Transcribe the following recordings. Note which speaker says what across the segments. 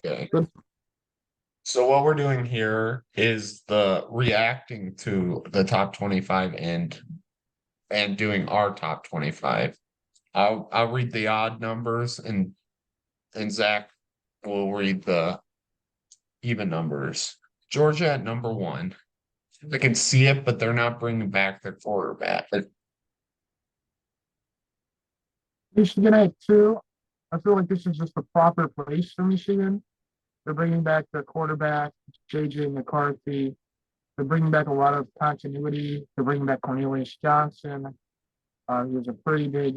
Speaker 1: Okay.
Speaker 2: Good.
Speaker 1: So what we're doing here is the reacting to the top 25 and doing our top 25. I'll read the odd numbers and Zach will read the even numbers. Georgia at number one. I can see it, but they're not bringing back their quarterback.
Speaker 2: Michigan at 2. I feel like this is just the proper place for Michigan. They're bringing back their quarterback, JJ McCarthy. They're bringing back a lot of continuity. They're bringing back Cornelius Johnson. He was a pretty big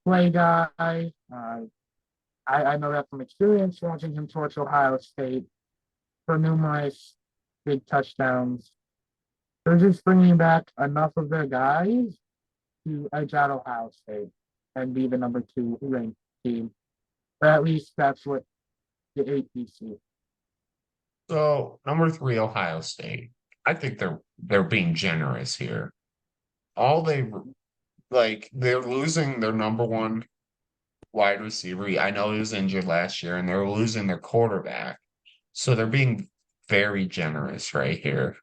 Speaker 2: play guy. I know that from experience watching him torch Ohio State for numerous big touchdowns. They're just bringing back enough of their guys to edge out Ohio State and be the number 2 ranked team. Or at least that's what the APC.
Speaker 1: So number three, Ohio State. I think they're being generous here. All they they're losing their number one wide receiver. I know he was injured last year, and they're losing their quarterback. So they're being very generous right here.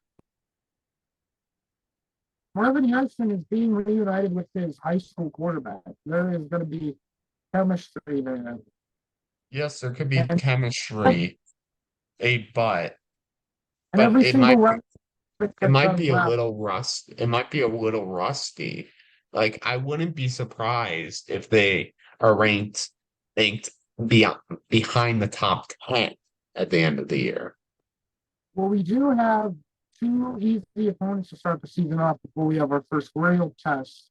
Speaker 2: Marvin Harrison is being reunited with his high school quarterback. There is going to be chemistry there.
Speaker 1: Yes, there could be
Speaker 2: And,
Speaker 1: chemistry,
Speaker 2: and
Speaker 1: but
Speaker 2: every single round
Speaker 1: it
Speaker 2: that
Speaker 1: might
Speaker 2: does
Speaker 1: be a
Speaker 2: well.
Speaker 1: little rust. It might be a little rusty. Like I wouldn't be surprised if they are ranked beyond behind the top 10 at the end of the year.
Speaker 2: Well, we do have 2 easy opponents to start the season off before we have our first real test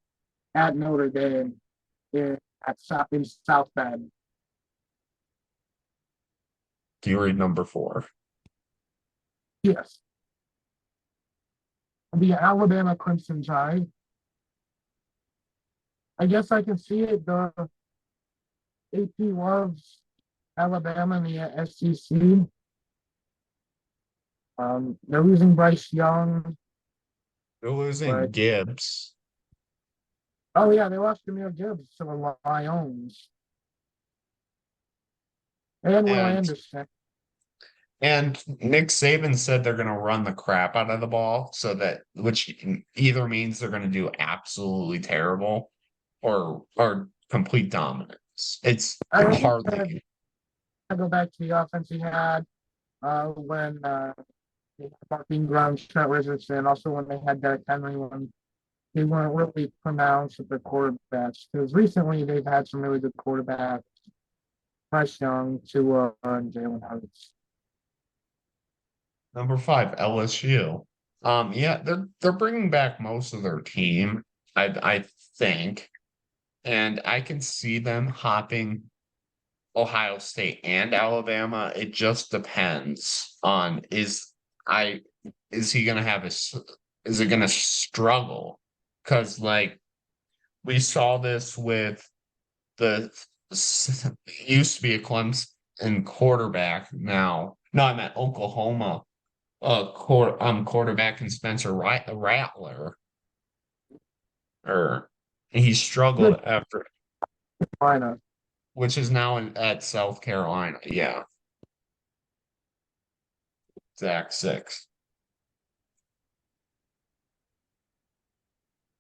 Speaker 2: at Notre Dame in South Bend.
Speaker 1: Do you read number four?
Speaker 2: Yes. The Alabama Crimson Tide. I guess I can see it. The AP loves Alabama in the SEC. They're losing Bryce Young,
Speaker 1: They're losing
Speaker 2: but
Speaker 1: Gibbs.
Speaker 2: oh yeah, they lost Jahmyr Gibbs to the Lions and Will
Speaker 1: And
Speaker 2: Anderson.
Speaker 1: And Nick Saban said they're going to run the crap out of the ball, so that which either means they're going to do absolutely terrible or complete dominance. It's
Speaker 2: I
Speaker 1: hardly.
Speaker 2: go back to the offense he had when Mark Ingram, Trent Richardson, also when they had Derrick Henry when they weren't really pronounced with their quarterbacks. Because recently they've had some really good quarterbacks, Bryce Young, Tua, and Jalen Hurts.
Speaker 1: Number five, LSU. Yeah, they're bringing back most of their team, I think, and I can see them hopping Ohio State and Alabama. It just depends on I is he gonna have is it gonna struggle? Because we saw this with the used to be a Clemson quarterback now. No, I meant Oklahoma quarterback and Spencer Rattler, or he struggled
Speaker 2: Good
Speaker 1: after,
Speaker 2: lineup.
Speaker 1: which is now at South Carolina. Yeah, Zach six.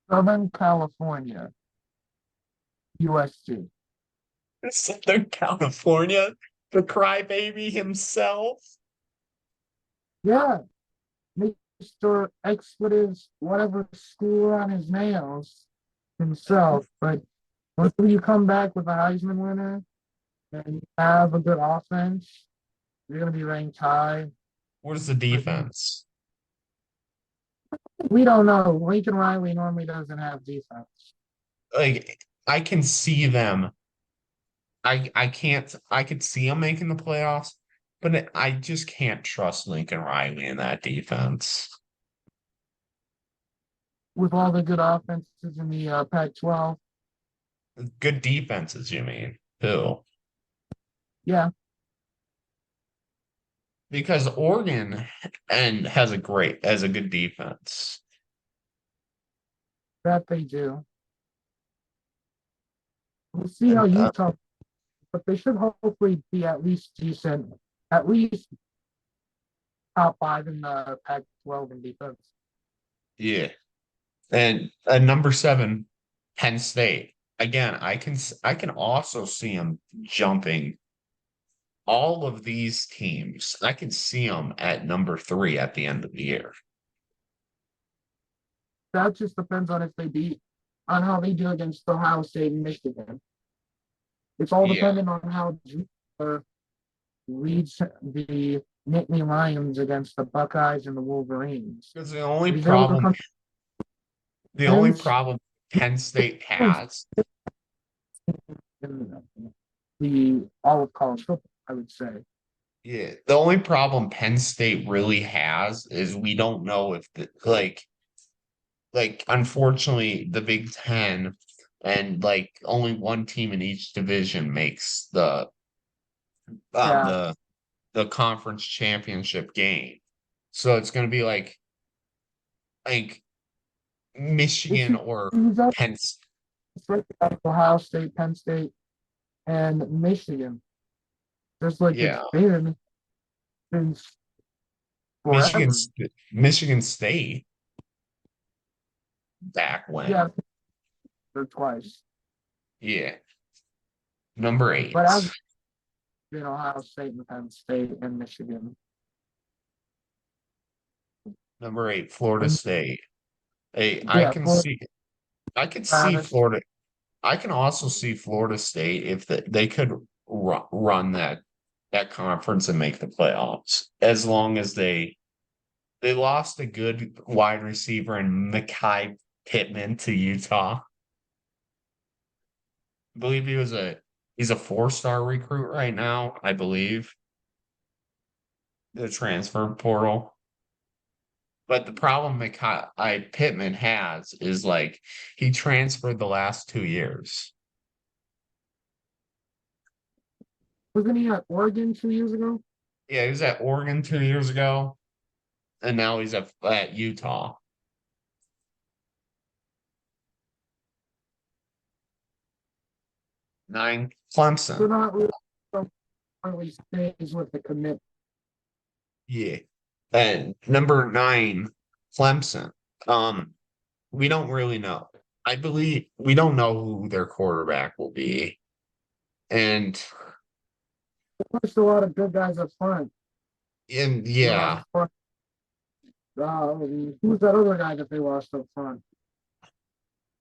Speaker 2: Southern California, USC.
Speaker 1: Southern California, the crybaby himself.
Speaker 2: Yeah, Mr. Expletives, whatever school on his nails himself. But once you come back with a Heisman winner and you have a good offense, you're going to be ranked high.
Speaker 1: Where's the
Speaker 2: But
Speaker 1: defense?
Speaker 2: we don't know. Lincoln Riley normally doesn't have defense.
Speaker 1: Like I can see them. I can't. I could see them making the playoffs, but I just can't trust Lincoln Riley in that defense.
Speaker 2: With all the good offenses in the Pac-12.
Speaker 1: Good defenses, you mean? Who?
Speaker 2: Yeah,
Speaker 1: Because Oregon and has a good defense.
Speaker 2: that they do. We'll see how
Speaker 1: And,
Speaker 2: Utah. but they should hopefully be at least decent, at least top five in the Pac-12 in defense.
Speaker 1: Yeah. And number 7, Penn State. Again, I can also see them jumping all of these teams. I can see them at number 3 at the end of the year.
Speaker 2: That just depends on if they beat on how they do against Ohio State and Michigan. It's all
Speaker 1: Yeah,
Speaker 2: dependent on how Jupiter reads the Nittany Lions against the Buckeyes and the Wolverines.
Speaker 1: because
Speaker 2: If he's able to come
Speaker 1: the only
Speaker 2: in
Speaker 1: problem Penn State has,
Speaker 2: the all of college football, I would say.
Speaker 1: yeah, the only problem Penn State really has is we don't know if unfortunately the Big Ten and like only one team in each division makes um
Speaker 2: Yeah,
Speaker 1: the the conference championship game. So it's gonna be like
Speaker 2: it's
Speaker 1: Michigan or
Speaker 2: he's up
Speaker 1: Penn.
Speaker 2: right out Ohio State, Penn State, and Michigan. Just like it's
Speaker 1: Yeah,
Speaker 2: been since
Speaker 1: Michigan
Speaker 2: forever.
Speaker 1: Michigan State back when.
Speaker 2: Yeah, or twice.
Speaker 1: Yeah, number
Speaker 2: But
Speaker 1: 8.
Speaker 2: as been Ohio State and Penn State and Michigan.
Speaker 1: Number 8, Florida
Speaker 2: And
Speaker 1: State. Hey,
Speaker 2: yeah, Florida
Speaker 1: I could see
Speaker 2: Travis.
Speaker 1: Florida. I can also see Florida State if they could run that conference and make the playoffs as long as they lost a good wide receiver in Mekhi Pittman to Utah. I believe he's a 4-star recruit right now, I believe. The transfer portal. But the problem Pittman has is like he transferred the last 2 years.
Speaker 2: Wasn't he at Oregon 2 years ago?
Speaker 1: Yeah, he was at Oregon 2 years ago, and now he's at Utah. 9,
Speaker 2: So
Speaker 1: Clemson.
Speaker 2: not really so early stays with the commit.
Speaker 1: Yeah. And number 9, Clemson. Um, we don't really know. I believe we don't know who their quarterback will be. And
Speaker 2: There's a lot of good guys up front.
Speaker 1: yeah,
Speaker 2: Who's that other guy that they lost up front?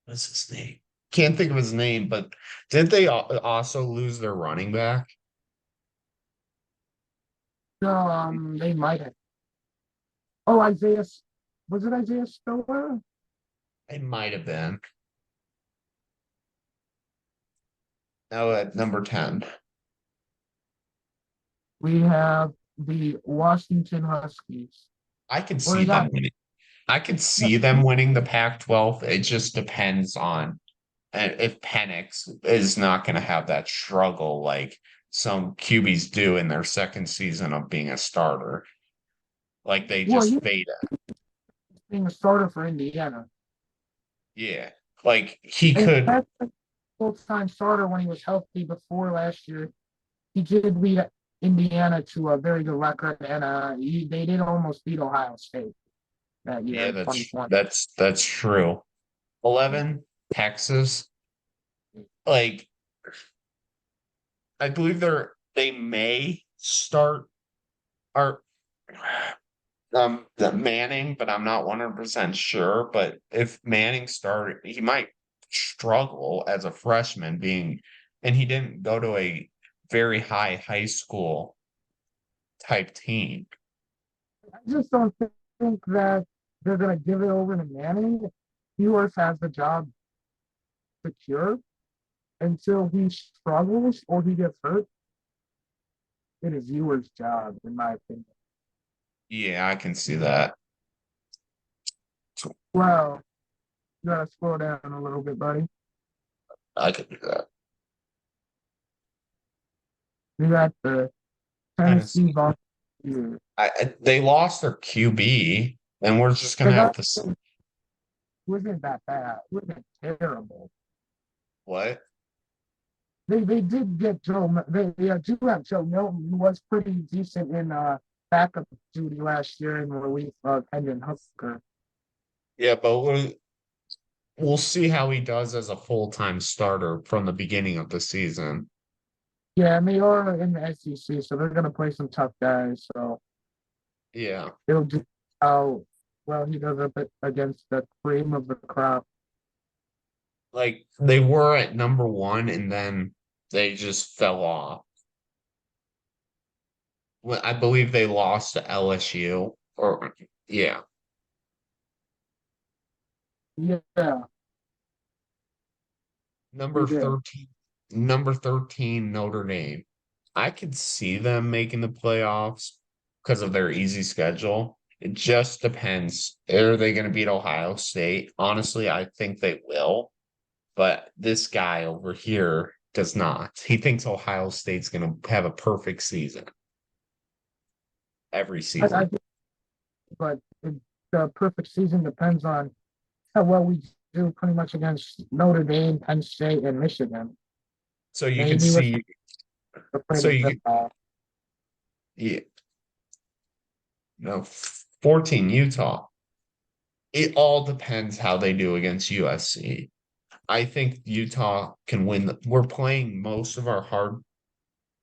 Speaker 1: what's his name? Can't think of his name, but didn't they also lose their running back?
Speaker 2: They might have. Oh, Isaiah. Was it Isaiah Spiller?
Speaker 1: It might have been. Now at number 10.
Speaker 2: We have the Washington Huskies.
Speaker 1: I could
Speaker 2: Or
Speaker 1: see
Speaker 2: they
Speaker 1: them
Speaker 2: got
Speaker 1: winning. I could see them winning the Pac-12. It just depends on if Penix is not going to have that struggle like some QBs do in their second season of being a starter. Like they
Speaker 2: well,
Speaker 1: just
Speaker 2: he's
Speaker 1: fade it.
Speaker 2: being a starter for Indiana.
Speaker 1: Yeah. Like he
Speaker 2: And
Speaker 1: could,
Speaker 2: that's a full-time starter when he was healthy before last year. He did lead Indiana to a very good record, and they did almost beat Ohio State that year
Speaker 1: yeah,
Speaker 2: in 2020.
Speaker 1: that's true. 11, Texas. Like I believe they may start our the Manning, but I'm not 100% sure. But if Manning started, he might struggle as a freshman and he didn't go to a very high school type team.
Speaker 2: I just don't think that they're going to give it over to Manning. Ewers has the job secure until he struggles or he gets hurt. It is Ewers' job, in my opinion.
Speaker 1: Yeah, I can see that. So
Speaker 2: Well, you got to slow down a little bit, buddy.
Speaker 1: I could do that.
Speaker 2: We got the Tennessee
Speaker 1: Tennessee.
Speaker 2: Volunteers.
Speaker 1: They lost their QB, and we're just gonna
Speaker 2: They
Speaker 1: have
Speaker 2: got
Speaker 1: to
Speaker 2: wasn't that bad. It wasn't terrible.
Speaker 1: what?
Speaker 2: they did get they do have Joe Milton, who was pretty decent in backup duty last year in relief of Hendon Hooker.
Speaker 1: Yeah, but we'll see how he does as a full-time starter from the beginning of the season.
Speaker 2: Yeah, and they are in the SEC, so they're gonna play some tough guys. So
Speaker 1: Yeah.
Speaker 2: it'll just how well he does up against the cream of the crop.
Speaker 1: Like they were at number one and then they just fell off. Well, I believe they lost to LSU or yeah,
Speaker 2: Yeah,
Speaker 1: number
Speaker 2: they did.
Speaker 1: 13, number 13 Notre Dame. I could see them making the playoffs because of their easy schedule. It just depends. Are they going to beat Ohio State? Honestly, I think they will, but this guy over here does not. He thinks Ohio State's going to have a perfect season every
Speaker 2: I
Speaker 1: season.
Speaker 2: think, but the perfect season depends on how well we do pretty much against Notre Dame, Penn State, and Michigan.
Speaker 1: So you could
Speaker 2: Maybe with
Speaker 1: see,
Speaker 2: the
Speaker 1: so
Speaker 2: pretty
Speaker 1: you
Speaker 2: good
Speaker 1: could,
Speaker 2: ball.
Speaker 1: yeah, no, 14 Utah. It all depends how they do against USC. I think Utah can win. We're playing most of our hard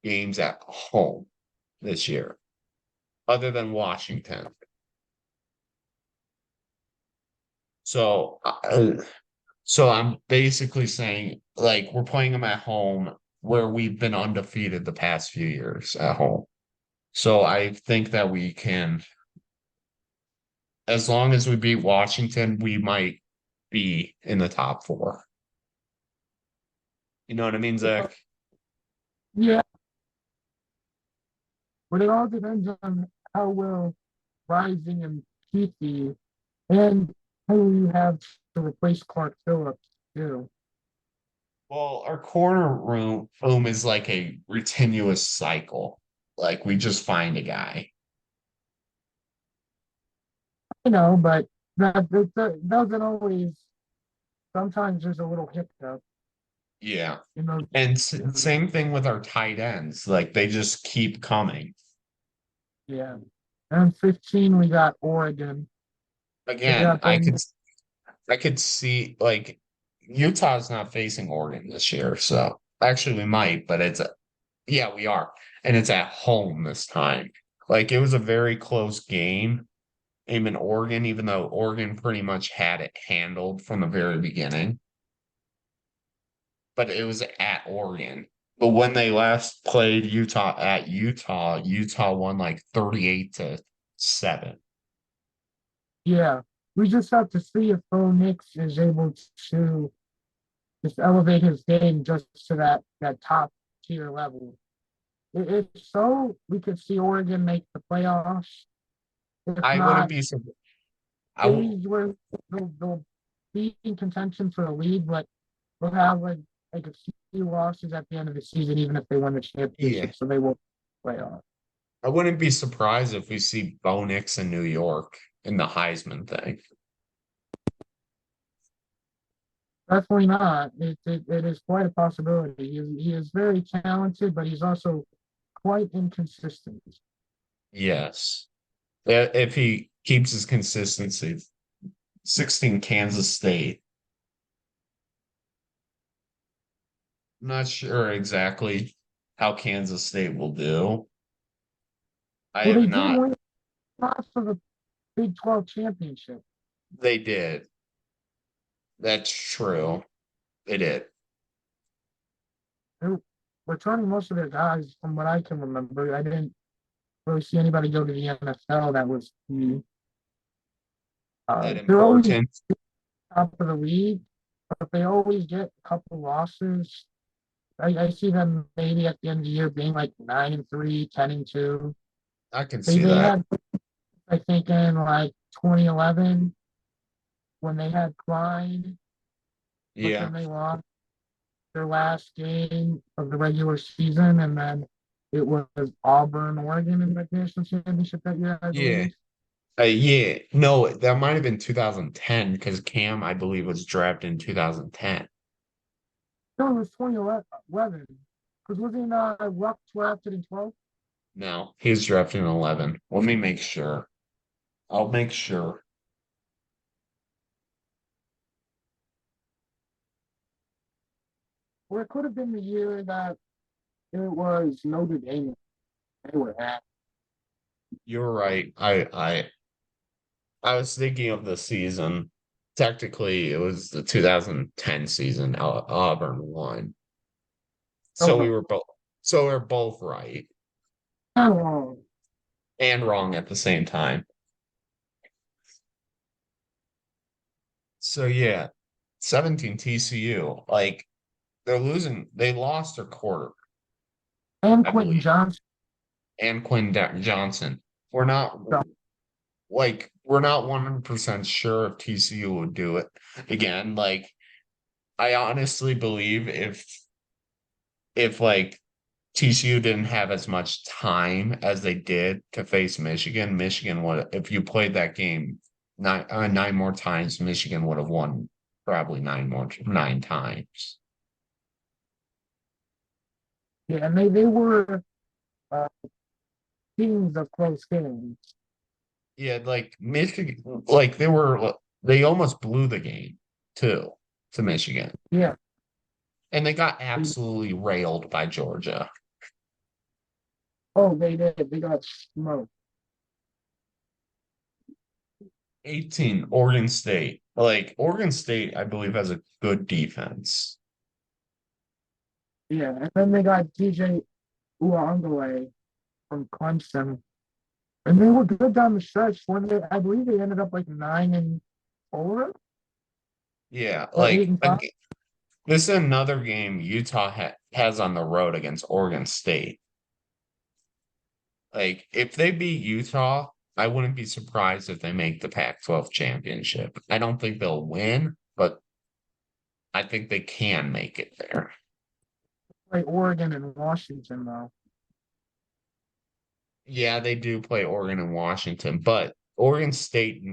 Speaker 1: games at home this year, other than Washington. So, so I'm basically saying, like, we're playing them at home where we've been undefeated the past few years at home. So I think that we can, as long as we beat Washington, we might be in the top four. You know what I mean, Zach?
Speaker 2: Yeah, but it all depends on how well Rising and Keithy and who you have to replace Clark Phillips too.
Speaker 1: Well, our corner room is like a continuous cycle. Like we just find a guy.
Speaker 2: But that doesn't always. Sometimes there's a little hiccup
Speaker 1: Yeah.
Speaker 2: in those.
Speaker 1: And
Speaker 2: Games.
Speaker 1: same thing with our tight ends. Like they just keep coming.
Speaker 2: Yeah, and 15 we got Oregon. They
Speaker 1: Again,
Speaker 2: got Bo.
Speaker 1: I could see like Utah's not facing Oregon this year. So actually we might, but yeah, we are. And it's at home this time. Like it was a very close game. In Oregon, even though Oregon pretty much had it handled from the very beginning. But it was at Oregon. But when they last played Utah at Utah, Utah won like 38-7.
Speaker 2: Yeah, we just have to see if Bo Nix is able to just elevate his game just to that top tier level. If so, we could see Oregon make the playoffs. If
Speaker 1: I wouldn't
Speaker 2: not,
Speaker 1: be surprised.
Speaker 2: where they'll be in contention for the league, but they'll have like a few losses at the end of the season, even if they win the
Speaker 1: Yeah,
Speaker 2: championship, so they will play off.
Speaker 1: I wouldn't be surprised if we see Bo Nix in New York in the Heisman thing.
Speaker 2: Definitely not. It is quite a possibility. He is very talented, but he's also quite inconsistent.
Speaker 1: Yes. If he keeps his consistency. 16 Kansas State. Not sure exactly how Kansas State will do. I
Speaker 2: Well,
Speaker 1: have
Speaker 2: they did
Speaker 1: not.
Speaker 2: win lots of the Big 12 championship.
Speaker 1: They did. That's true. They did.
Speaker 2: They're returning most of their guys, from what I can remember. I didn't really see anybody go to the NFL that was the.
Speaker 1: That
Speaker 2: They're always
Speaker 1: important.
Speaker 2: top of the league, but they always get a couple losses. I see them maybe at the end of the year being like 9-3, 10-2.
Speaker 1: I can
Speaker 2: They
Speaker 1: see
Speaker 2: they
Speaker 1: that.
Speaker 2: had, I think, in like 2011 when they had Klein, but
Speaker 1: Yeah.
Speaker 2: then they lost their last game of the regular season, and then it was Auburn, Oregon in the national championship that year, I
Speaker 1: Yeah.
Speaker 2: believe.
Speaker 1: Yeah. No, that might have been 2010 because Cam, I believe, was drafted in 2010.
Speaker 2: No, it was 2011. Because wasn't Luck drafted in 12?
Speaker 1: No, he's drafted in 11. Let me make sure. I'll make sure.
Speaker 2: Or it could have been the year that it was Notre Dame. They were at.
Speaker 1: You're right. I was thinking of the season. Technically, it was the 2010 season. Auburn won. So we
Speaker 2: Okay.
Speaker 1: were both so we're both right
Speaker 2: Oh,
Speaker 1: and wrong at the same time. So yeah, 17 TCU. Like they lost their quarter,
Speaker 2: and
Speaker 1: I
Speaker 2: Quentin
Speaker 1: believe,
Speaker 2: Johnson.
Speaker 1: and Johnson. We're not we're not 100% sure if TCU would do it again. Like I honestly believe if like TCU didn't have as much time as they did to face Michigan, Michigan would if you played that game nine more times, Michigan would have won probably nine times.
Speaker 2: Yeah, and they were uh, teams of close games.
Speaker 1: Yeah, like Michigan, they almost blew the game too to Michigan,
Speaker 2: Yeah.
Speaker 1: and they got
Speaker 2: They,
Speaker 1: absolutely railed by Georgia.
Speaker 2: oh, they did. They got smoked.
Speaker 1: 18, Oregon State. Like Oregon State, I believe has a good defense.
Speaker 2: Yeah, and then they got DJ Uiagalelei from Clemson, and they were good down the stretch. When they, I believe they ended up like 9-4
Speaker 1: Yeah,
Speaker 2: or 8-5.
Speaker 1: this is another game Utah has on the road against Oregon State. Like, if they beat Utah, I wouldn't be surprised if they make the Pac-12 championship. I don't think they'll win, but I think they can make it there.
Speaker 2: Like Oregon and Washington though.
Speaker 1: Yeah, they do play Oregon and Washington, but Oregon State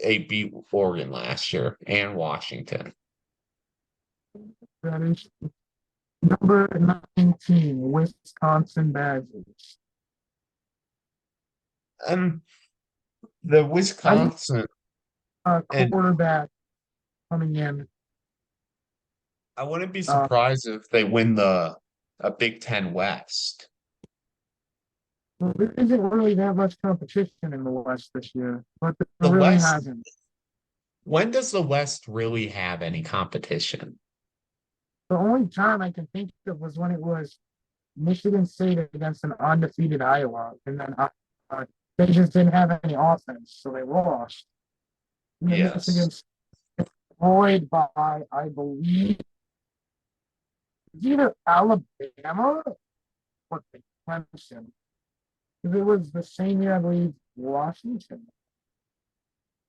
Speaker 1: they beat Oregon last year and Washington.
Speaker 2: That is number 19, Wisconsin Badgers.
Speaker 1: And the
Speaker 2: I need
Speaker 1: Wisconsin
Speaker 2: a
Speaker 1: and
Speaker 2: quarterback coming in.
Speaker 1: I wouldn't be
Speaker 2: Uh,
Speaker 1: surprised if they win the a Big Ten West.
Speaker 2: well, there isn't really that much competition in the West this year, but there
Speaker 1: The
Speaker 2: really
Speaker 1: West,
Speaker 2: hasn't.
Speaker 1: when does the West really have any competition?
Speaker 2: The only time I can think of was when it was Michigan State against an undefeated Iowa, and then they just didn't have any offense, so they lost. And then
Speaker 1: Yes.
Speaker 2: Michigan destroyed by, I believe, either Alabama or Clemson. Because it was the same year, I believe, Washington.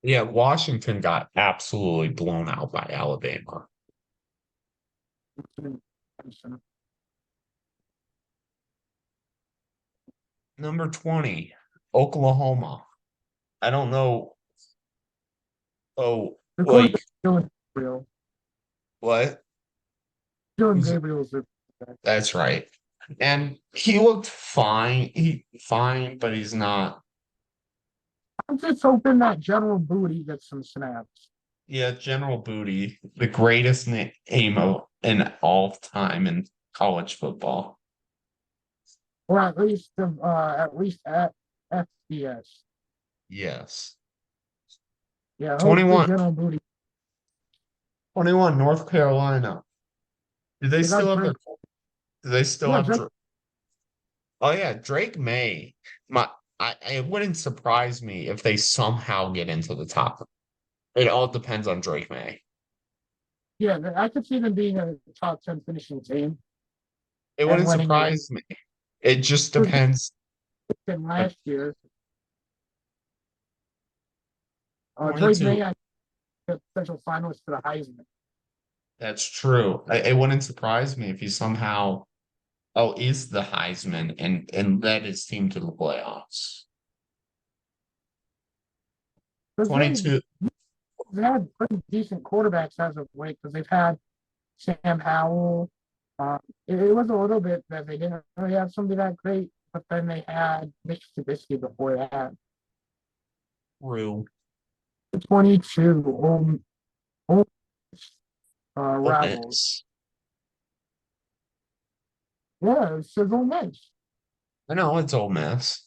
Speaker 1: Yeah, Washington got absolutely blown out by Alabama.
Speaker 2: Clemson.
Speaker 1: Number 20, Oklahoma. I don't know. Oh,
Speaker 2: The quarterback,
Speaker 1: like
Speaker 2: Dylan Gabriel.
Speaker 1: what?
Speaker 2: Dylan Gabriel is their quarterback.
Speaker 1: That's right. And he looked fine. Fine, but he's not.
Speaker 2: I'm just hoping that General Booty gets some snaps.
Speaker 1: Yeah, General Booty, the greatest name of in all time in college football.
Speaker 2: Or at least at FBS.
Speaker 1: Yes.
Speaker 2: Yeah, hopefully
Speaker 1: 21,
Speaker 2: General Booty.
Speaker 1: 21, North Carolina. Do they
Speaker 2: They got
Speaker 1: still have
Speaker 2: Drake.
Speaker 1: do they still
Speaker 2: Yeah,
Speaker 1: have
Speaker 2: Drake.
Speaker 1: Oh yeah, Drake May. My it wouldn't surprise me if they somehow get into the top. It all depends on Drake May.
Speaker 2: Yeah, I could see them being a top 10 finishing team
Speaker 1: It
Speaker 2: and
Speaker 1: wouldn't
Speaker 2: winning the
Speaker 1: surprise me. It just
Speaker 2: was
Speaker 1: depends. Uh,
Speaker 2: last year. Drake
Speaker 1: 22.
Speaker 2: May, I think, potential finalist for the Heisman.
Speaker 1: That's true. It wouldn't surprise me if he somehow is the Heisman and led his team to the playoffs.
Speaker 2: Because
Speaker 1: 22.
Speaker 2: they've had pretty decent quarterbacks as of late. Because they've had Sam Howell. Uh, it was a little bit that they didn't really have somebody that great, but then they had Mitch Trubisky before that.
Speaker 1: True.
Speaker 2: 22 old
Speaker 1: Ole
Speaker 2: rivals.
Speaker 1: Miss.
Speaker 2: Yeah, it's his old Miss.
Speaker 1: I know it's Ole Miss.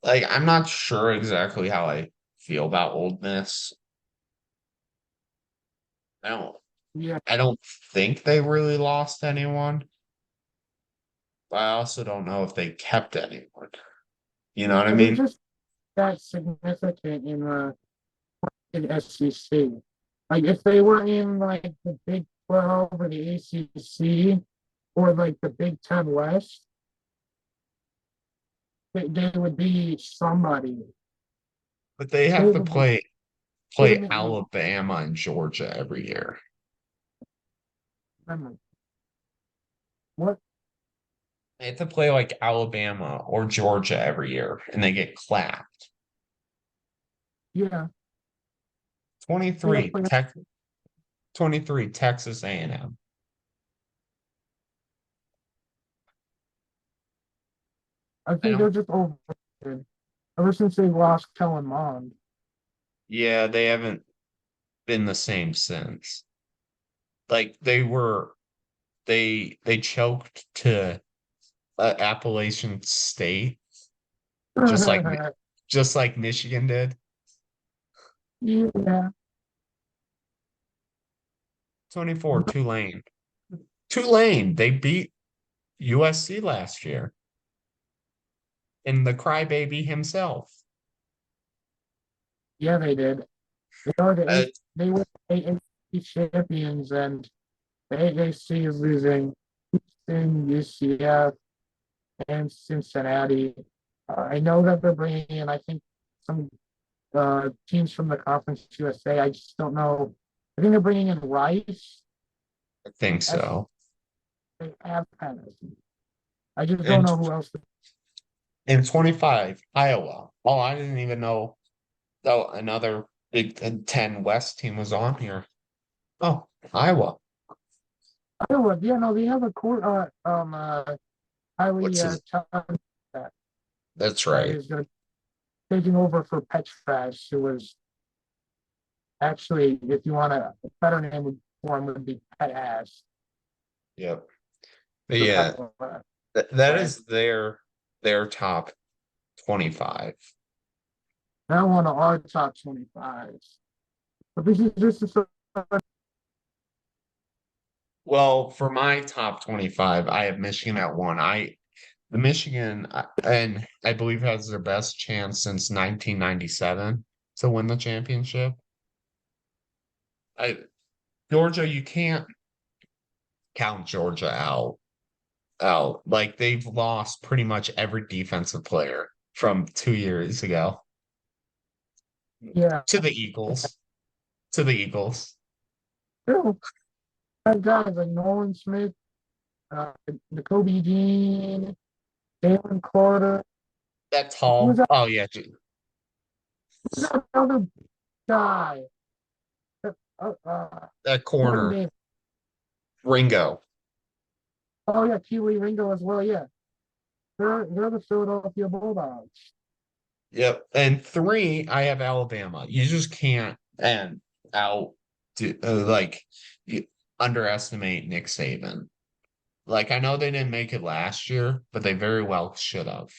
Speaker 1: Like, I'm not sure exactly how I feel about Ole Miss. I don't
Speaker 2: Yeah,
Speaker 1: I don't think they really lost anyone, but I also don't know if they kept anyone. You know what I
Speaker 2: but they're
Speaker 1: mean?
Speaker 2: just that significant in SEC. Like if they were in like the Big 12 or the ACC or like the Big 10 West, they would be somebody.
Speaker 1: But they
Speaker 2: They
Speaker 1: have to
Speaker 2: would
Speaker 1: play
Speaker 2: legitimately
Speaker 1: Alabama and Georgia every year.
Speaker 2: remember what.
Speaker 1: They have to play like Alabama or Georgia every year, and they get clapped.
Speaker 2: Yeah, they have
Speaker 1: 23
Speaker 2: players.
Speaker 1: Tech 23 Texas A&M.
Speaker 2: I
Speaker 1: I
Speaker 2: think they're
Speaker 1: don't
Speaker 2: just overrated ever since they lost Kellen Mond.
Speaker 1: Yeah, they haven't been the same since. Like they choked to Appalachian State just like just like Michigan did.
Speaker 2: Yeah,
Speaker 1: 24 Tulane. Tulane, they beat USC last year and the crybaby himself.
Speaker 2: yeah, they did. They are
Speaker 1: Uh,
Speaker 2: they were the AAC champions, and the AAC is losing Houston, UCF, and Cincinnati. I know that they're bringing in, I think, some teams from the Conference USA. I just don't know. I think they're bringing in Rice
Speaker 1: I think
Speaker 2: as
Speaker 1: so.
Speaker 2: they have Penn. I just don't
Speaker 1: And
Speaker 2: know who else.
Speaker 1: in 25, Iowa. Oh, I didn't even know though another Big 10 West team was on here. Oh, Iowa.
Speaker 2: Iowa, yeah, no, they have a court, highly
Speaker 1: What's his?
Speaker 2: talented that
Speaker 1: That's
Speaker 2: that
Speaker 1: right.
Speaker 2: is going to taking over for Petras, who was actually, if you want a better name for him, would be Pet Ass.
Speaker 1: Yep. But yeah, that is their top 25.
Speaker 2: Now one of our top 25. But this is just a,
Speaker 1: Well, for my top 25, I have Michigan at one. The Michigan and I believe has their best chance since 1997 to win the championship. I Georgia, you can't count Georgia out. Like they've lost pretty much every defensive player from 2 years ago
Speaker 2: yeah.
Speaker 1: to the Eagles. To the Eagles.
Speaker 2: Still, that guys like Nolan Smith, uh, Kobe Dean, Jalen Carter.
Speaker 1: That
Speaker 2: Who's
Speaker 1: tall.
Speaker 2: that,
Speaker 1: Oh yeah,
Speaker 2: who's that other guy?
Speaker 1: that
Speaker 2: Jordan
Speaker 1: corner.
Speaker 2: Davis.
Speaker 1: Ringo.
Speaker 2: Oh yeah, Keely Ringo as well. Yeah, they're the Philadelphia Bulldogs.
Speaker 1: Yep. And three, I have Alabama. You just can't and out like you underestimate Nick Saban. Like I know they didn't make it last year, but they very well should have.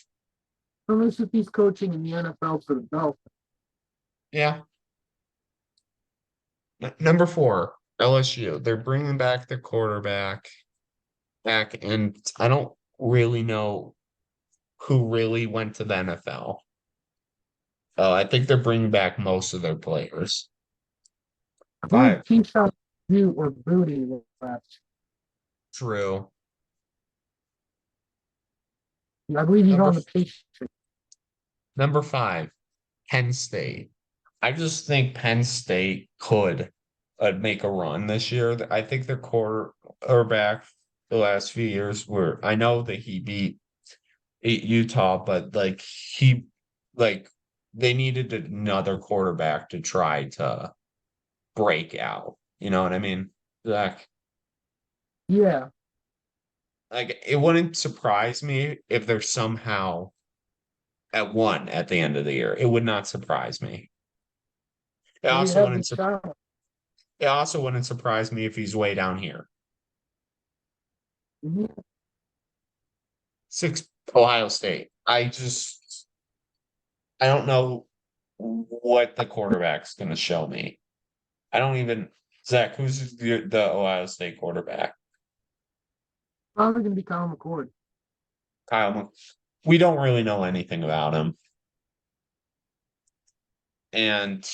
Speaker 2: Unless if he's coaching in the NFL for the Dolphins.
Speaker 1: Yeah. Number four, LSU. They're bringing back the quarterback back, and I don't really know who really went to the NFL. I think they're bringing back most of their players.
Speaker 2: I believe
Speaker 1: Five,
Speaker 2: Keyshawn Butte or Booty left.
Speaker 1: true.
Speaker 2: I believe he's
Speaker 1: Number
Speaker 2: on the Patriots.
Speaker 1: number five, Penn State. I just think Penn State could make a run this year. I think their quarterback the last few years were. I know that he beat Utah, but like they needed another quarterback to try to break out. You know what I mean, Zach?
Speaker 2: Yeah,
Speaker 1: like it wouldn't surprise me if they're somehow at one at the end of the year. It would not surprise me. It
Speaker 2: We
Speaker 1: also
Speaker 2: have the
Speaker 1: wouldn't
Speaker 2: challenge.
Speaker 1: it also wouldn't surprise me if he's way down here.
Speaker 2: Mhm.
Speaker 1: Six Ohio State. I don't know what the quarterback's gonna show me. I don't even Zach, who's the Ohio State quarterback?
Speaker 2: Probably going to be Kyle McCord.
Speaker 1: Kyle. We don't really know anything about him. And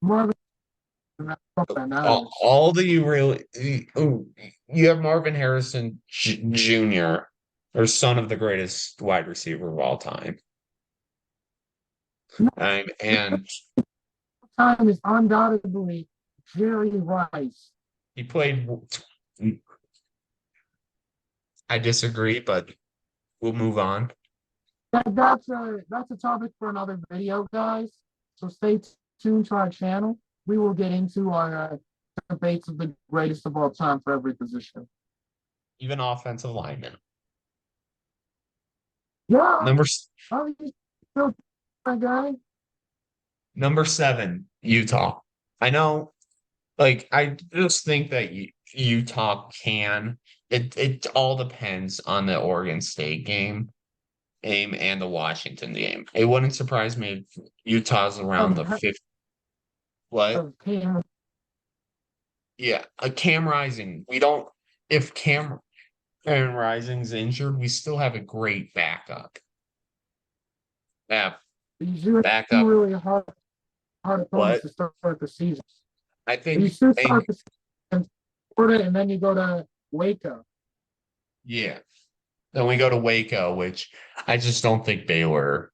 Speaker 2: Marvin, that matters.
Speaker 1: all the you really you have Marvin Harrison Jr. or son of the greatest wide receiver of all time.
Speaker 2: No,
Speaker 1: And
Speaker 2: time is undoubtedly Jerry Rice.
Speaker 1: he played. I disagree, but we'll move on.
Speaker 2: That's a topic for another video, guys. So stay tuned to our channel. We will get into our debates of the greatest of all time for every position.
Speaker 1: Even offensive lineman.
Speaker 2: Yeah,
Speaker 1: Number
Speaker 2: are you still my guy?
Speaker 1: number 7, Utah. I know, like I just think that Utah can. It all depends on the Oregon State game and the Washington game. It wouldn't surprise me if Utah's around the
Speaker 2: Of,
Speaker 1: fifth. What?
Speaker 2: of Cam.
Speaker 1: Yeah, a Cam Rising. We don't. If Cam Rising's injured, we still have a great backup. Yeah,
Speaker 2: These are two
Speaker 1: backup.
Speaker 2: really hard opponents
Speaker 1: What?
Speaker 2: to start the season.
Speaker 1: I
Speaker 2: You
Speaker 1: think.
Speaker 2: should start the season, Florida, and then you go to Waco.
Speaker 1: Yeah. Then we go to Waco, which I just don't think Baylor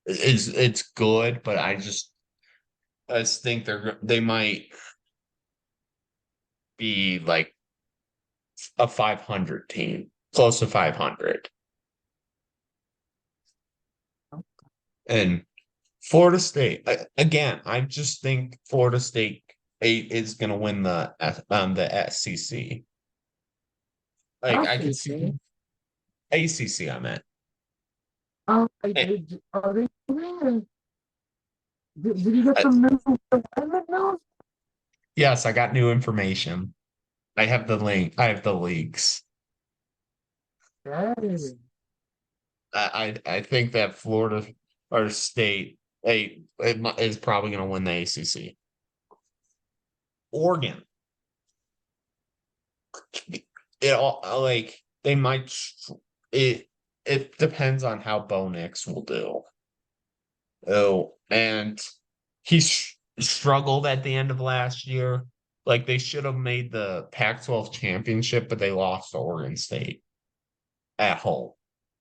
Speaker 1: is. It's good, but I just think they might be like a 500 team, close to 500. And Florida State, again, I just think Florida State is going to win the SEC. Like
Speaker 2: That's
Speaker 1: I could
Speaker 2: the
Speaker 1: see
Speaker 2: thing.
Speaker 1: ACC. I meant. Eh,
Speaker 2: Are they doing? Did you get
Speaker 1: uh,
Speaker 2: some new alignment news?
Speaker 1: yes, I got new information. I have the link. I have the leaks.
Speaker 2: Hey,
Speaker 1: I think that Florida or State is probably going to win the ACC. Oregon, it all like they might. It it depends on how Bo Nix will do. Oh, and he struggled at the end of last year. Like they should have made the Pac-12 championship, but they lost to Oregon State at home.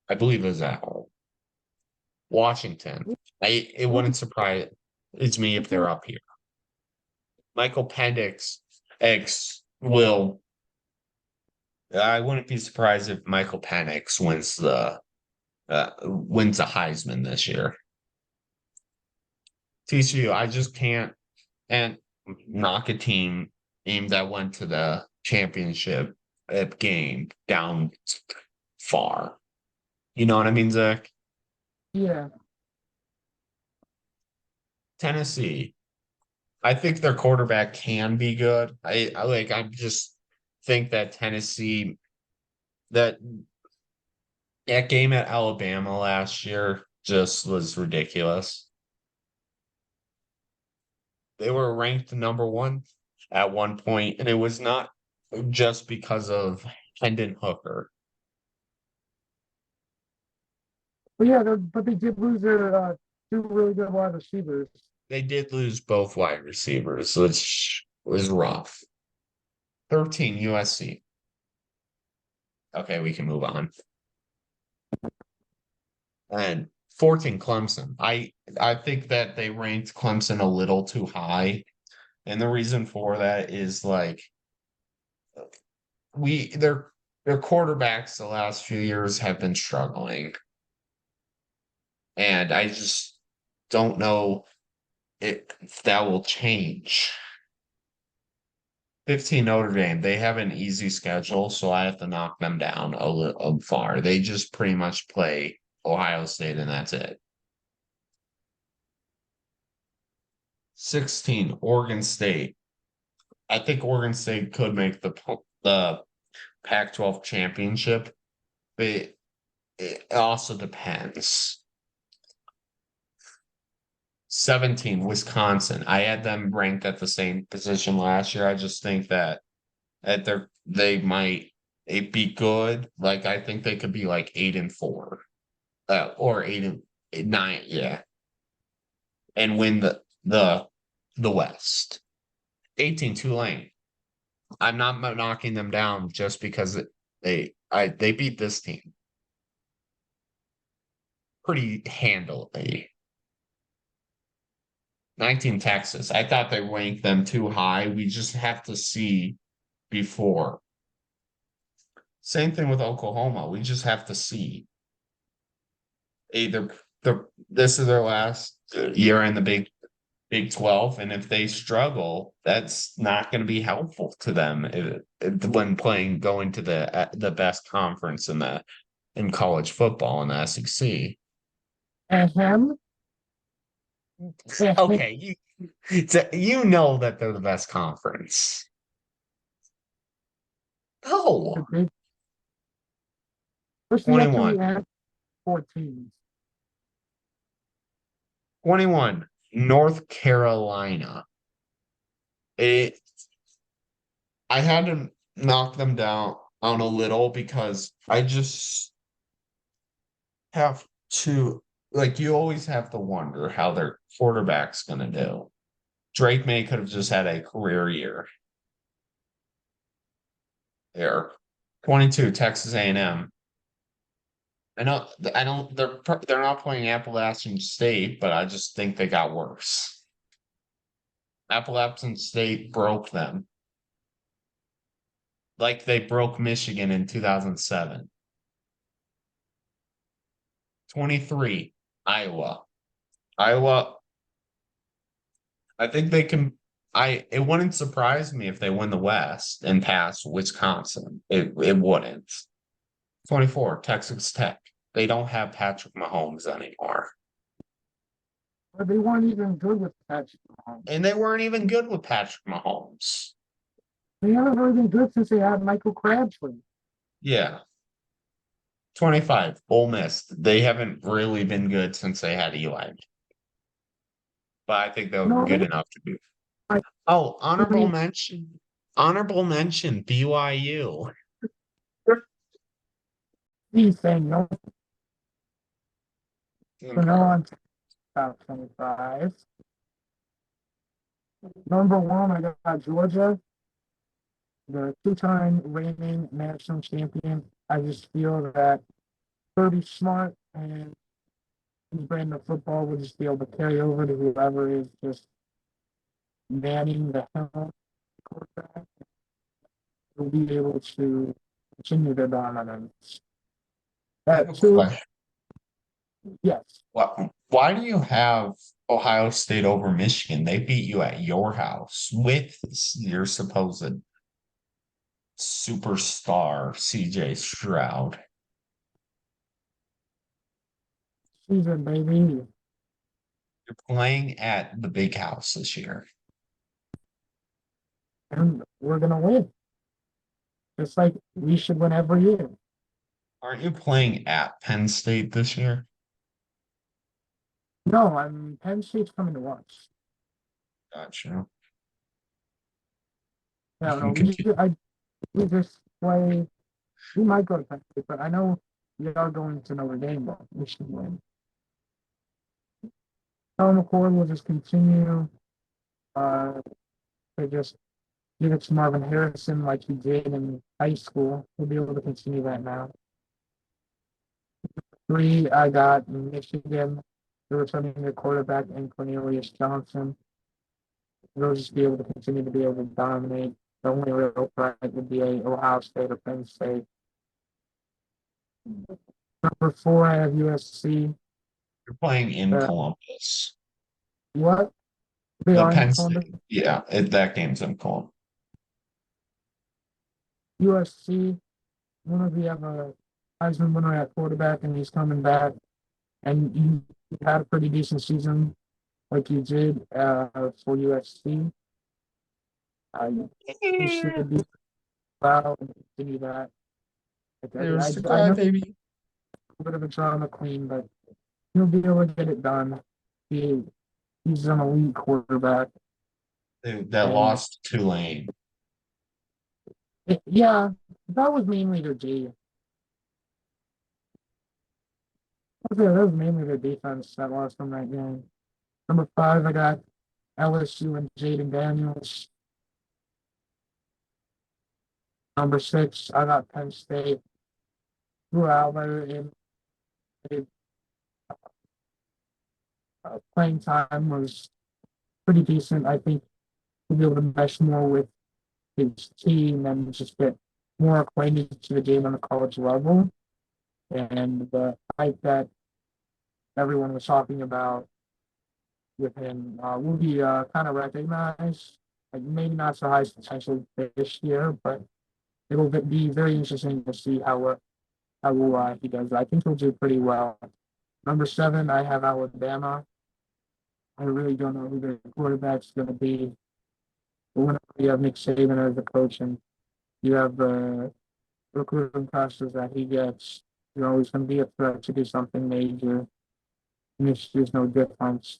Speaker 1: I believe it was at home. Washington. It wouldn't surprise it's me if they're up here. Michael Penix X will. I wouldn't be surprised if Michael Penix wins the Heisman this year. TCU, I just can't and knock a team that went to the championship game down far. You know what I mean, Zach?
Speaker 2: yeah.
Speaker 1: Tennessee. I think their quarterback can be good. I just think that Tennessee that that game at Alabama last year just was ridiculous. They were ranked number 1 at one point, and it was not just because of Hendon Hooker.
Speaker 2: But yeah, but they did lose their two really good wide receivers.
Speaker 1: They did lose both wide receivers, which was rough. 13 USC. Okay, we can move on. And 14 Clemson. I think that they ranked Clemson a little too high. And the reason for that is like we their quarterbacks the last few years have been struggling. And I just don't know if that will change. 15 Notre Dame. They have an easy schedule, so I have to knock them down a little far. They just pretty much play Ohio State, and that's it. 16 Oregon State. I think Oregon State could make the Pac-12 championship, but it also depends. 17 Wisconsin. I had them ranked at the same position last year. I just think that they might be good. Like I think they could be like 8-4, or 8-9, yeah, and win the West. 18 Tulane. I'm not knocking them down just because they beat this team pretty handily. 19 Texas. I thought they ranked them too high. We just have to see before. Same thing with Oklahoma. We just have to see. Either this is their last year in the Big 12, and if they struggle, that's not going to be helpful to them when going to the best conference in college football in the SEC.
Speaker 2: Ahem.
Speaker 1: Okay, you know that they're the best conference. No,
Speaker 2: What's the
Speaker 1: 21.
Speaker 2: actually 14?
Speaker 1: 21, North Carolina. It I had to knock them down on a little because I just have to, like, you always have to wonder how their quarterback's gonna do. Drake May could have just had a career year there. 22, Texas A&M. I don't they're not playing Appalachian State, but I just think they got worse. Appalachian State broke them. Like they broke Michigan in 2007. 23, Iowa. Iowa, I think they can. It wouldn't surprise me if they win the West and pass Wisconsin. It wouldn't. 24, Texas Tech. They don't have Patrick Mahomes anymore.
Speaker 2: But they weren't even good with Patrick Mahomes.
Speaker 1: And they weren't even good with Patrick Mahomes.
Speaker 2: They haven't really been good since they had Michael Crabtree.
Speaker 1: Yeah. 25, Ole Miss. They haven't really been good since they had Eli. But I think they were
Speaker 2: No,
Speaker 1: good enough to be.
Speaker 2: I
Speaker 1: Oh, honorable
Speaker 2: mean,
Speaker 1: mention. Honorable mention, BYU.
Speaker 2: he's saying no. So now on to top 25. Number one, I got Georgia, the two-time reigning national champion. I just feel that Kirby Smart and his brand of football will just be able to carry over to whoever is just manning the helm quarterback. Will be able to continue their dominance.
Speaker 1: I have a
Speaker 2: Two,
Speaker 1: question.
Speaker 2: yes,
Speaker 1: Why do you have Ohio State over Michigan? They beat you at your house with your supposed superstar CJ Stroud.
Speaker 2: season, baby.
Speaker 1: You're playing at the big house this year.
Speaker 2: And we're going to win. Just like we should win every year.
Speaker 1: Aren't you playing at Penn State this year?
Speaker 2: No, I'm Penn State's coming to us.
Speaker 1: Gotcha.
Speaker 2: Yeah, no, we just play. We might go to Penn State, but I know we are going to Notre Dame, though. We should win. Kellen McCord will just continue to just give it to Marvin Harrison like he did in high school. We'll be able to continue that now. 3, I got Michigan. They're returning their quarterback and Cornelius Johnson. They'll just be able to continue to be able to dominate. The only real threat would be a Ohio State or Penn State. Number 4, I have USC.
Speaker 1: You're playing in Columbus.
Speaker 2: What? They
Speaker 1: The
Speaker 2: are in
Speaker 1: Penn
Speaker 2: Columbus.
Speaker 1: State. Yeah, that game's in Columbus.
Speaker 2: USC, whenever you have a Heisman winner at quarterback and he's coming back, and you had a pretty decent season like you did for USC, you should be proud and continue that.
Speaker 1: There's the
Speaker 2: I know
Speaker 1: crybaby.
Speaker 2: a bit of a drama queen, but he'll be able to get it done. He, he's an elite quarterback.
Speaker 1: That
Speaker 2: And
Speaker 1: lost to Tulane.
Speaker 2: yeah, that was mainly their D. That was mainly their defense that lost them that game. Number five, I got LSU and Jaden Daniels. Number six, I got Penn State. Drew Alber in playing time was pretty decent. I think he'll be able to mesh more with his team and just get more acquainted to the game on the college level. And the hype that everyone was talking about with him will be kind of recognized. Like maybe not so high potential this year, but it'll be very interesting to see how he does. I think he'll do pretty well. Number seven, I have Alabama. I really don't know who their quarterback's going to be. But whenever you have Nick Saban as the coach and you have the recruiting classes that he gets, you're always going to be a threat to do something major. And this year's no difference.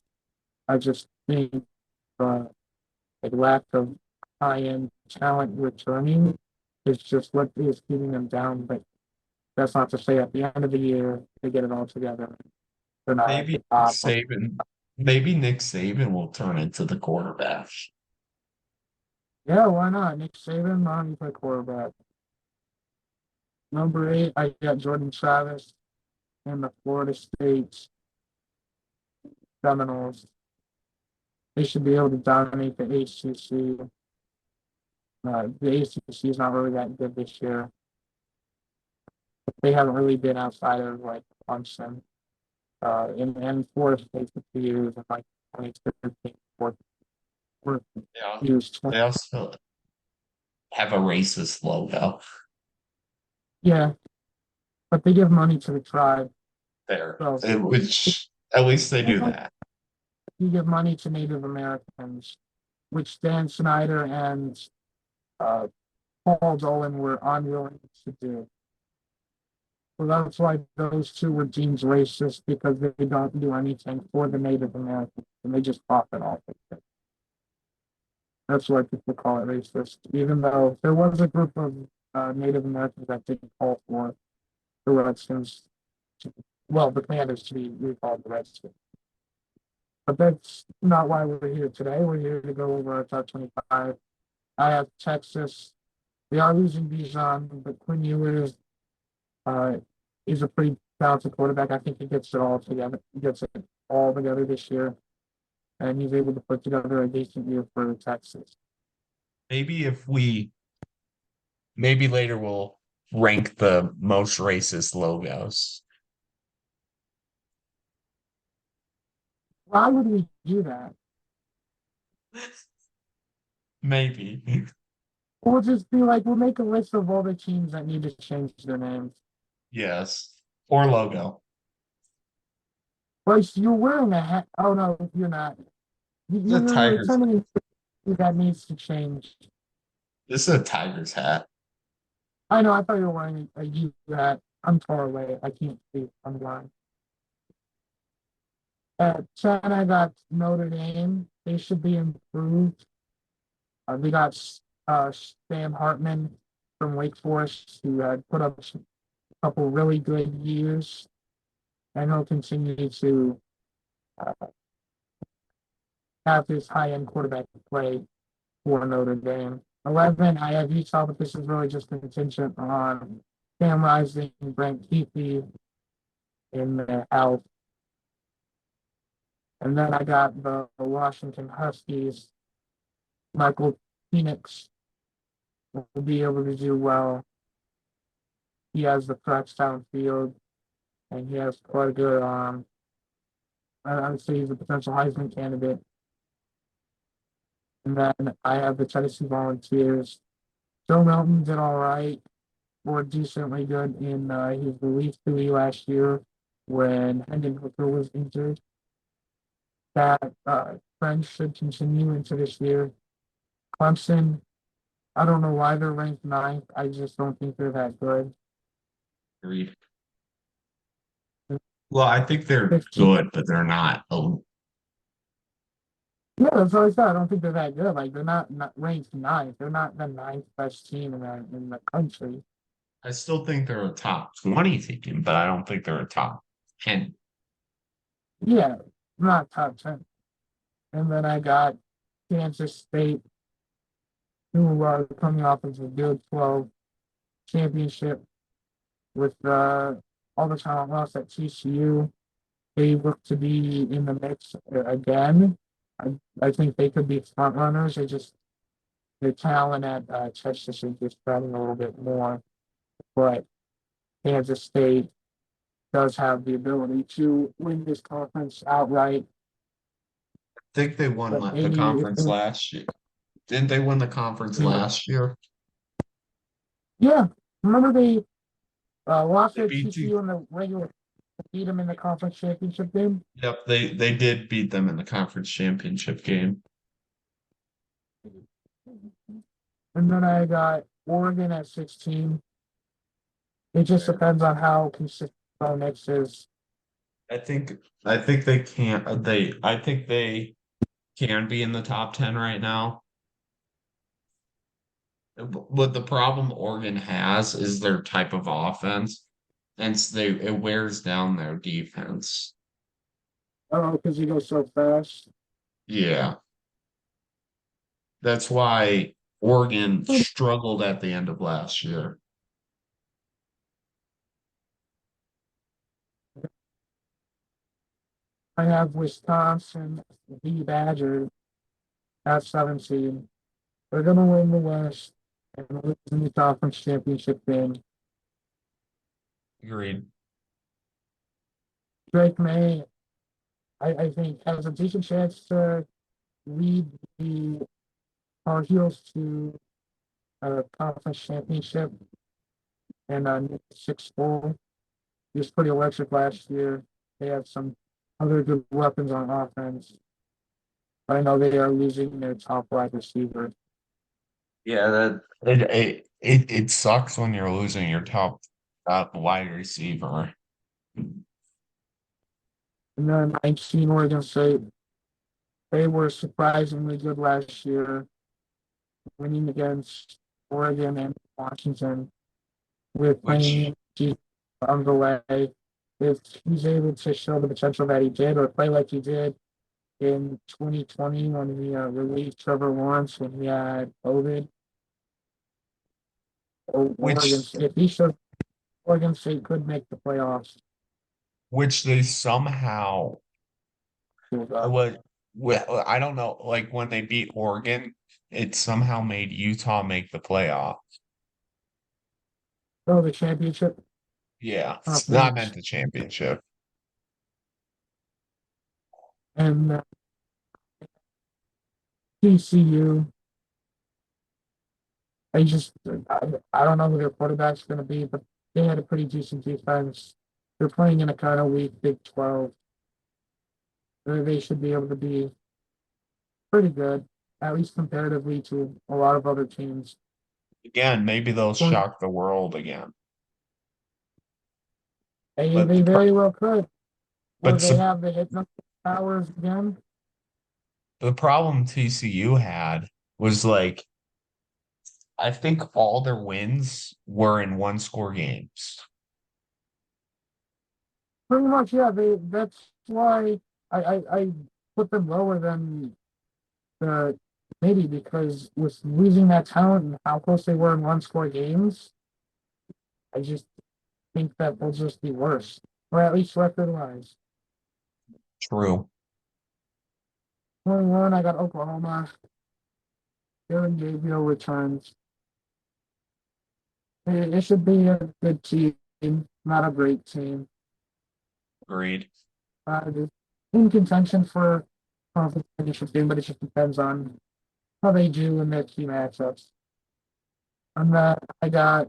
Speaker 2: I just think uh, a lack of high-end talent returning is just what is keeping them down. But that's not to say at the end of the year they get it all together. They're not at
Speaker 1: Maybe
Speaker 2: the
Speaker 1: Nick
Speaker 2: top.
Speaker 1: Saban. Maybe Nick Saban will turn into the quarterback.
Speaker 2: Yeah, why not? Nick Saban, why don't you play quarterback? Number eight, I got Jordan Travis and the Florida State Seminoles. They should be able to dominate the ACC. The ACC is not really that good this year. They haven't really been outside of like Clemson. In Florida State for 2 years, in like 2013, 14,
Speaker 1: Yeah.
Speaker 2: years 20.
Speaker 1: They also have a racist logo
Speaker 2: Yeah, but they give money to the tribe.
Speaker 1: there,
Speaker 2: So
Speaker 1: which at least they do that.
Speaker 2: you give money to Native Americans, which Dan Snyder and uh, Paul Dolan were unwilling to do. So that's why those two were deemed racist because they don't do anything for the Native Americans and they just profit off of it. That's why people call it racist, even though there was a group of Native Americans that didn't call for the Redskins, well, the Commanders to be recalled the Redskins. But that's not why we're here today. We're here to go over our top 25. I have Texas. They are losing Bijan, but Quinn Ewers uh, is a pretty talented quarterback. I think he gets it all together. He gets it all together this year, and he's able to put together a decent year for Texas.
Speaker 1: Maybe if we maybe later we'll rank the most racist logos.
Speaker 2: Why would we do that?
Speaker 1: Maybe.
Speaker 2: We'll just be like, we'll make a list of all the teams that need to change their names.
Speaker 1: Yes. Or logo.
Speaker 2: But you're wearing a hat. Oh no, you're not.
Speaker 1: It's a
Speaker 2: You're
Speaker 1: Tigers.
Speaker 2: returning that needs to change.
Speaker 1: This is a Tigers hat.
Speaker 2: I know. I thought you were wearing a U hat. I'm far away. I can't see. I'm blind. China got Notre Dame. They should be improved. We got Sam Hartman from Wake Forest, who had put up a couple really good years, and he'll continue to uh, have his high-end quarterback play for Notre Dame. 11, I have Utah, but this is really just contingent on Cam Rising, Brent Keithley in their health. And then I got the Washington Huskies. Michael Phoenix will be able to do well. He has the threats downfield, and he has quite a good arm. I would say he's a potential Heisman candidate. And then I have the Tennessee Volunteers. Joe Melton did all right or decently good in his relief duty last year when Hendon Hooker was injured. That trend should continue into this year. Clemson, I don't know why they're ranked ninth. I just don't think they're that good.
Speaker 1: Agreed. Well, I think they're
Speaker 2: 15.
Speaker 1: good, but they're not. Oh,
Speaker 2: Yeah, that's what I said. I don't think they're that good. Like they're not ranked ninth. They're not the ninth best team in the country.
Speaker 1: I still think they're a top 20 team, but I don't think they're a top 10.
Speaker 2: Yeah, not top 10. And then I got Kansas State, who are coming off of a Big 12 championship with all the talent lost at TCU. They look to be in the mix again. I think they could be front runners. They just their talent at Texas is just spreading a little bit more. But Kansas State does have the ability to win this conference outright.
Speaker 1: I think they won
Speaker 2: But
Speaker 1: the
Speaker 2: maybe if
Speaker 1: conference last year. Didn't they win the conference last year?
Speaker 2: yeah, remember they lost
Speaker 1: They
Speaker 2: to
Speaker 1: beat you.
Speaker 2: TCU in the regular, beat them in the conference championship game.
Speaker 1: Yep, they did beat them in the conference championship game.
Speaker 2: And then I got Oregon at 16. It just depends on how consistent Bo Nix is.
Speaker 1: I think I think they can't they I think they can be in the top 10 right now. But the problem Oregon has is their type of offense, and it wears down their defense.
Speaker 2: Oh, because he goes so fast.
Speaker 1: Yeah, that's why Oregon struggled at the end of last year.
Speaker 2: I have Wisconsin, the Badgers at 17. They're going to win the West and win the conference championship game.
Speaker 1: Agreed.
Speaker 2: Drake May, I think, has a decent chance to lead the Tar Heels to a conference championship and a six bowl. He was pretty electric last year. They have some other good weapons on offense. But I know they are losing their top wide receiver.
Speaker 1: Yeah, it sucks when you're losing your top wide receiver.
Speaker 2: And then 19 Oregon State, they were surprisingly good last year, winning against Oregon and Washington with
Speaker 1: Which
Speaker 2: playing on the way. If he's able to show the potential that he did or play like he did in 2020 when he relieved Trevor Lawrence when he had COVID, Oregon,
Speaker 1: which
Speaker 2: if he showed Oregon State could make the playoffs.
Speaker 1: which they somehow
Speaker 2: Uh,
Speaker 1: what well, I don't know, like when they beat Oregon, it somehow made Utah make the playoff.
Speaker 2: oh, the championship
Speaker 1: Yeah, not
Speaker 2: conference
Speaker 1: meant the championship.
Speaker 2: and TCU. I don't know who their quarterback's going to be, but they had a pretty decent defense. They're playing in a kind of weak Big 12. They should be able to be pretty good, at least comparatively to a lot of other teams.
Speaker 1: Again, maybe they'll
Speaker 2: They,
Speaker 1: shock the world again. But
Speaker 2: they very well could. Or
Speaker 1: but
Speaker 2: they have the hit number powers again.
Speaker 1: the problem TCU had was like I think all their wins were in one score games.
Speaker 2: Pretty much, yeah. That's why I put them lower than the maybe because with losing that talent and how close they were in one score games, I just think that they'll just be worse. Or at least record wise.
Speaker 1: True.
Speaker 2: 21, I got Oklahoma. Aaron Gabriel returns. It should be a good team, not a great team.
Speaker 1: Agreed.
Speaker 2: In contention for conference championship game, but it just depends on how they do in their key matchups. And then I got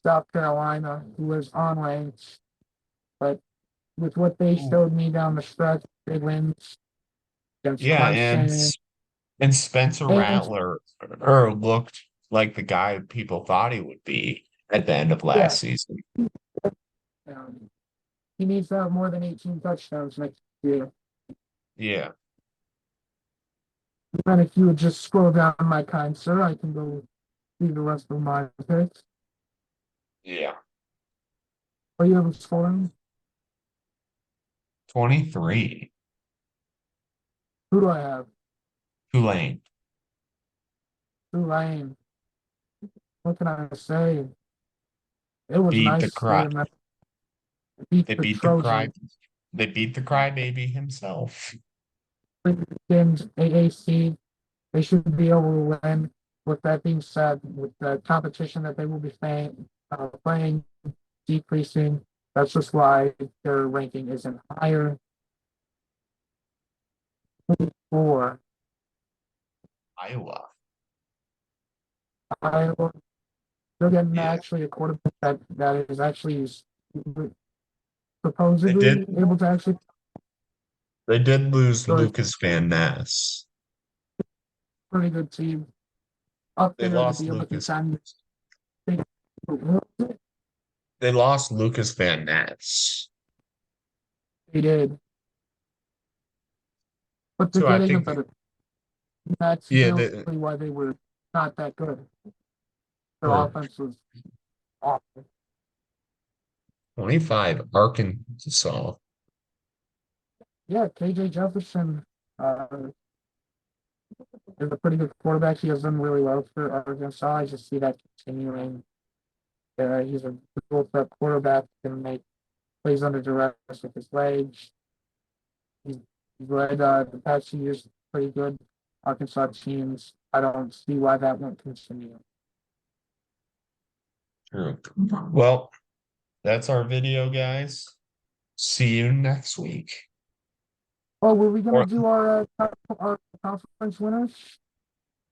Speaker 2: South Carolina, who was unranked, but with what they showed me down the stretch, big wins against
Speaker 1: Yeah,
Speaker 2: Clemson
Speaker 1: and Spencer
Speaker 2: and
Speaker 1: Rattler looked like the guy people thought he would be at the end of
Speaker 2: yeah,
Speaker 1: last season.
Speaker 2: um, he needs to have more than 18 touchdowns next year.
Speaker 1: Yeah,
Speaker 2: And if you would just scroll down, my kind sir, I can go see the rest of my picks.
Speaker 1: yeah.
Speaker 2: Are you ever scoring?
Speaker 1: 23.
Speaker 2: Who do I have?
Speaker 1: Tulane
Speaker 2: Tulane. What can I say? It was
Speaker 1: beat the
Speaker 2: nice to see
Speaker 1: cry.
Speaker 2: them beat
Speaker 1: They
Speaker 2: the
Speaker 1: beat the cry.
Speaker 2: Trojans
Speaker 1: They beat the crybaby himself.
Speaker 2: in AAC. They should be able to win. With that being said, with the competition that they will be playing decreasing, that's just why their ranking isn't higher. For
Speaker 1: Iowa.
Speaker 2: Iowa, they're getting
Speaker 1: Yeah,
Speaker 2: actually a quarterback that is actually
Speaker 1: they did.
Speaker 2: supposedly able to actually
Speaker 1: They did lose
Speaker 2: throw a
Speaker 1: Lucas Van Ness.
Speaker 2: pretty good team up
Speaker 1: They
Speaker 2: there to
Speaker 1: lost
Speaker 2: be able to
Speaker 1: Lucas.
Speaker 2: contend.
Speaker 1: They lost Lucas Van Ness.
Speaker 2: They did, but they're
Speaker 1: So I
Speaker 2: getting a
Speaker 1: think,
Speaker 2: better. That's
Speaker 1: yeah,
Speaker 2: really
Speaker 1: the
Speaker 2: why they were not that good. Their
Speaker 1: or
Speaker 2: offense was awful.
Speaker 1: 25 Arkansas.
Speaker 2: Yeah, KJ Jefferson uh, is a pretty good quarterback. He has done really well for Arkansas. I just see that continuing. He's a dual threat quarterback, can make plays under duress with his legs. He's, he's led the past few years pretty good Arkansas teams. I don't see why that won't continue.
Speaker 1: True. Well, that's our video, guys. See you next week.
Speaker 2: Oh, were we gonna
Speaker 1: Or
Speaker 2: do our conference winners?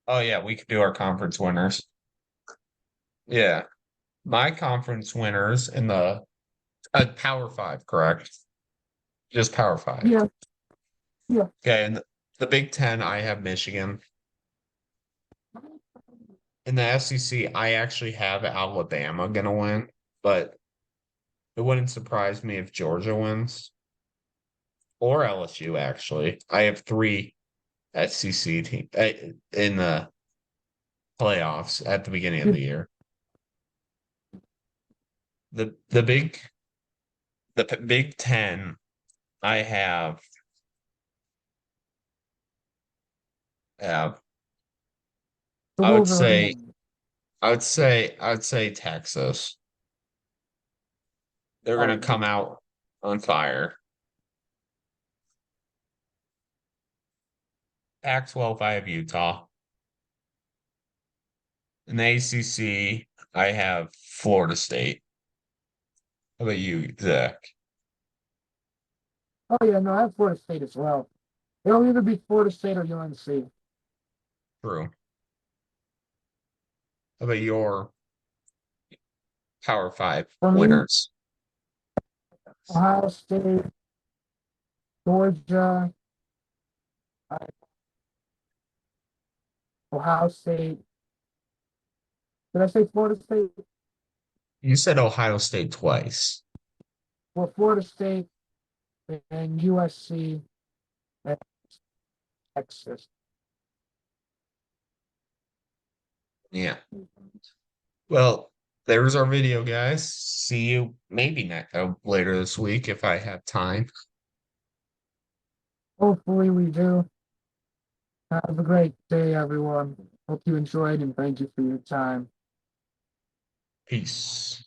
Speaker 1: oh yeah, we could do our conference winners. Yeah. My conference winners in the Power Five, correct? Just Power Five.
Speaker 2: Yeah, yeah.
Speaker 1: Okay, and the Big Ten, I have Michigan. In the SEC, I actually have Alabama gonna win, but it wouldn't surprise me if Georgia wins or LSU. Actually, I have three SEC teams in the playoffs at the beginning of the year. The Big Ten, I have
Speaker 2: The
Speaker 1: I would say
Speaker 2: Wolverines.
Speaker 1: I would say Texas. They're
Speaker 2: Oh,
Speaker 1: gonna come out on fire. Pac-12, I have Utah. In the ACC, I have Florida State. How about you, Zach?
Speaker 2: oh yeah, no, I have Florida State as well. It'll either be Florida State or UNC.
Speaker 1: True. How about your Power Five
Speaker 2: For me,
Speaker 1: winners?
Speaker 2: Ohio State, Georgia, uh, Ohio State. Did I say Florida State?
Speaker 1: You said Ohio State twice.
Speaker 2: Well, Florida State and USC and Texas.
Speaker 1: Yeah. Well, there's our video, guys. See you maybe later this week if I have time.
Speaker 2: Hopefully we do. Have a great day, everyone. Hope you enjoyed and thank you for your time.
Speaker 1: Peace.